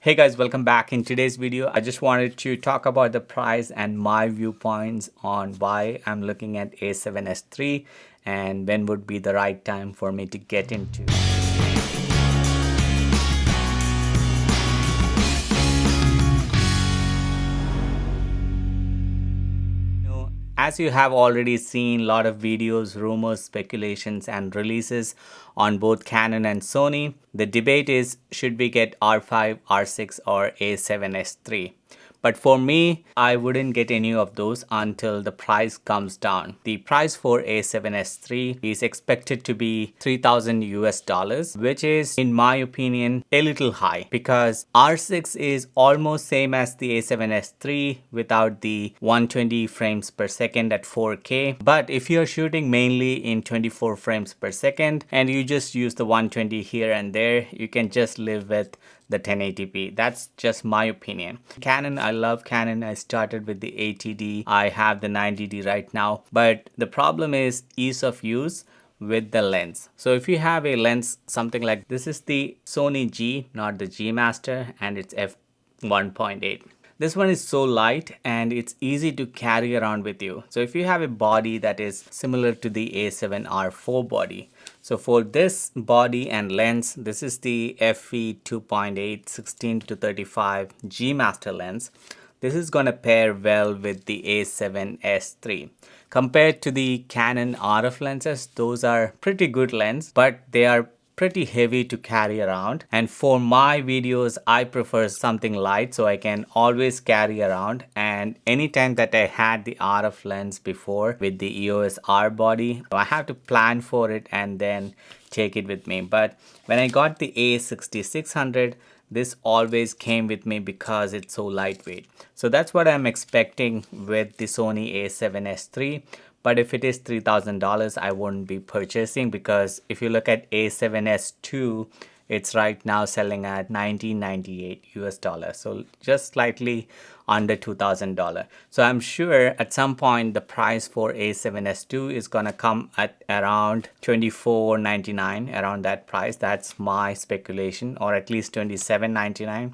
Hey guys, welcome back. In today's video, I just wanted to talk about the price and my viewpoints on why I'm looking at A7S III and when would be the right time for me to get into. As you have already seen a lot of videos, rumors, speculations and releases on both Canon and Sony, the debate is should we get R5, R6 or A7S III? But for me, I wouldn't get any of those until the price comes down. The price for A7S III is expected to be 3,000 US dollars, which is, in my opinion, a little high because R6 is almost same as the A7S III without the 120 frames per second at 4K. But if you're shooting mainly in 24 frames per second and you just use the 120 here and there, you can just live with the 1080p. That's just my opinion. Canon, I love Canon. I started with the 80D. I have the 90D right now. But the problem is ease of use with the lens. So if you have a lens, something like this is the Sony G, not the G Master, and it's f1.8. This one is so light and it's easy to carry around with you. So if you have a body that is similar to the A7R4 body, so for this body and lens, this is the FE 2.8 16-35 G Master lens. This is going to pair well with the A7S III. Compared to the Canon RF lenses, those are pretty good lens, but they are pretty heavy to carry around, and for my videos I prefer something light so I can always carry around. And anytime that I had the RF lens before with the EOS R body, I have to plan for it and then take it with me. But when I got the A6600, this always came with me because it's so lightweight. So that's what I'm expecting with the Sony A7S III. But if it is $3,000, I wouldn't be purchasing, because if you look at A7S II, it's right now selling at $1,998 US dollars. So just slightly under $2,000. So I'm sure at some point the price for A7S II is gonna come at around $24.99, around that price. That's my speculation, or at least $27.99.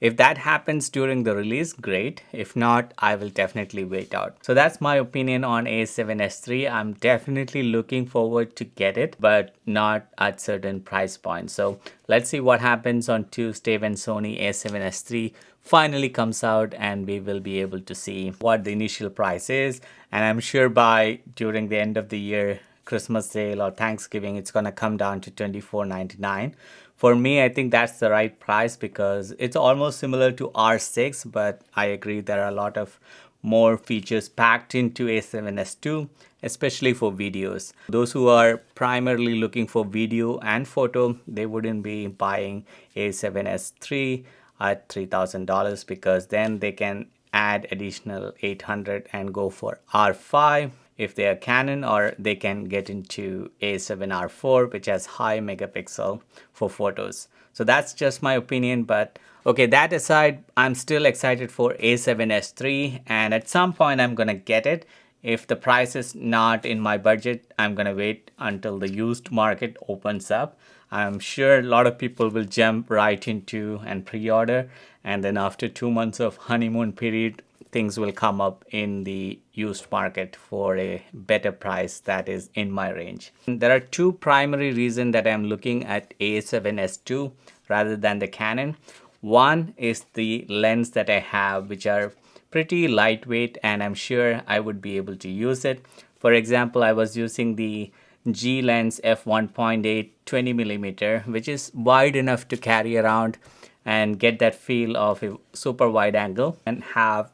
If that happens during the release, great. If not, I will definitely wait out. So that's my opinion on A7S III. I'm definitely looking forward to get it, but not at certain price points. So let's see what happens on Tuesday when Sony A7S III finally comes out, and we will be able to see what the initial price is. And I'm sure by during the end of the year, Christmas sale or Thanksgiving, it's gonna come down to $24.99. For me, I think that's the right price because it's almost similar to R6, but I agree there are a lot of more features packed into A7S II, especially for videos. Those who are primarily looking for video and photo, they wouldn't be buying A7S III at $3,000 because then they can add additional 800 and go for R5 if they are Canon, or they can get into A7R4, which has high megapixel for photos. So that's just my opinion. But okay, that aside, I'm still excited for A7S III, and at some point I'm gonna get it. If the price is not in my budget, I'm gonna wait until the used market opens up. I'm sure a lot of people will jump right into and pre-order, and then after 2 months of honeymoon period, things will come up in the used market for a better price that is in my range. There are two primary reasons that I'm looking at A7S II rather than the Canon. One is the lens that I have, which are pretty lightweight, and I'm sure I would be able to use it. For example, I was using the G lens f1.8 20mm, which is wide enough to carry around and get that feel of a super wide angle and have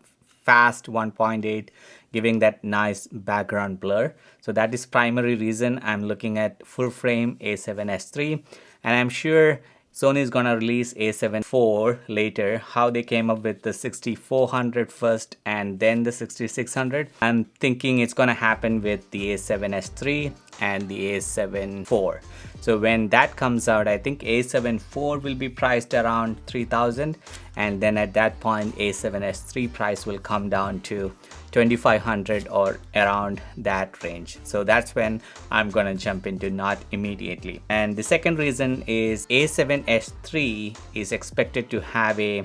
fast 1.8, giving that nice background blur. So that is primary reason I'm looking at full frame A7S III, and I'm sure Sony is gonna release A7 IV later. How they came up with the 6400 first and then the 6600, I'm thinking it's gonna happen with the A7S III. and the A7 IV. So when that comes out, I think A7 IV will be priced around 3,000, and then at that point A7S III price will come down to 2,500 or around that range. So that's when I'm gonna jump into, not immediately. And the second reason is A7S III is expected to have a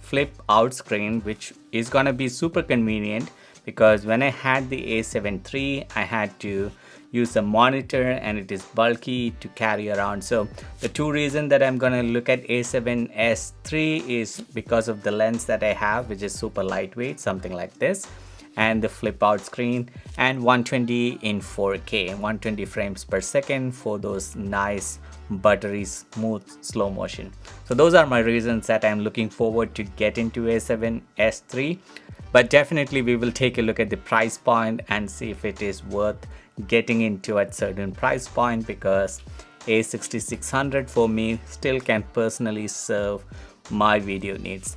flip out screen, which is gonna be super convenient, because when I had the A7 III, I had to use a monitor and it is bulky to carry around. So the two reasons that I'm gonna look at A7S III is because of the lens that I have, which is super lightweight, something like this, and the flip out screen, and 120 in 4K, 120 frames per second for those nice buttery smooth slow motion. So those are my reasons that I'm looking forward to get into A7S III. But definitely we will take a look at the price point and see if it is worth getting into at certain price point, because A6600 for me still can personally serve my video needs.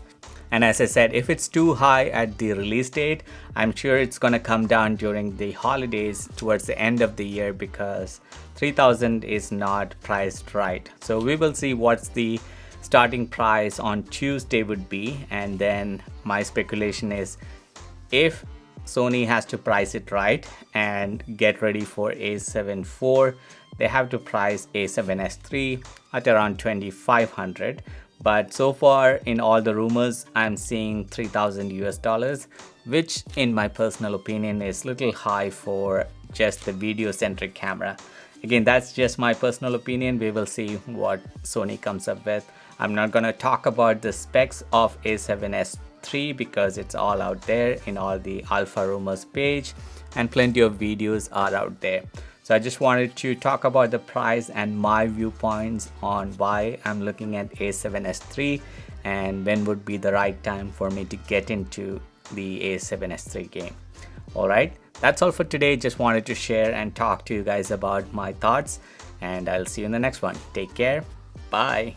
And as I said, if it's too high at the release date, I'm sure it's gonna come down during the holidays towards the end of the year, because 3,000 is not priced right. So we will see what's the starting price on Tuesday would be, and then my speculation is, if Sony has to price it right and get ready for A7 IV, they have to price A7S III at around 2,500. But so far in all the rumors, I'm seeing 3,000 US dollars, which in my personal opinion is little high for just the video centric camera. Again, that's just my personal opinion. We will see what Sony comes up with. I'm not gonna talk about the specs of A7S III because it's all out there in all the alpha rumors page, and plenty of videos are out there. So I just wanted to talk about the price and my viewpoints on why I'm looking at A7S III and when would be the right time for me to get into the A7S III game. All right, that's all for today. Just wanted to share and talk to you guys about my thoughts, and I'll see you in the next one. Take care. Bye.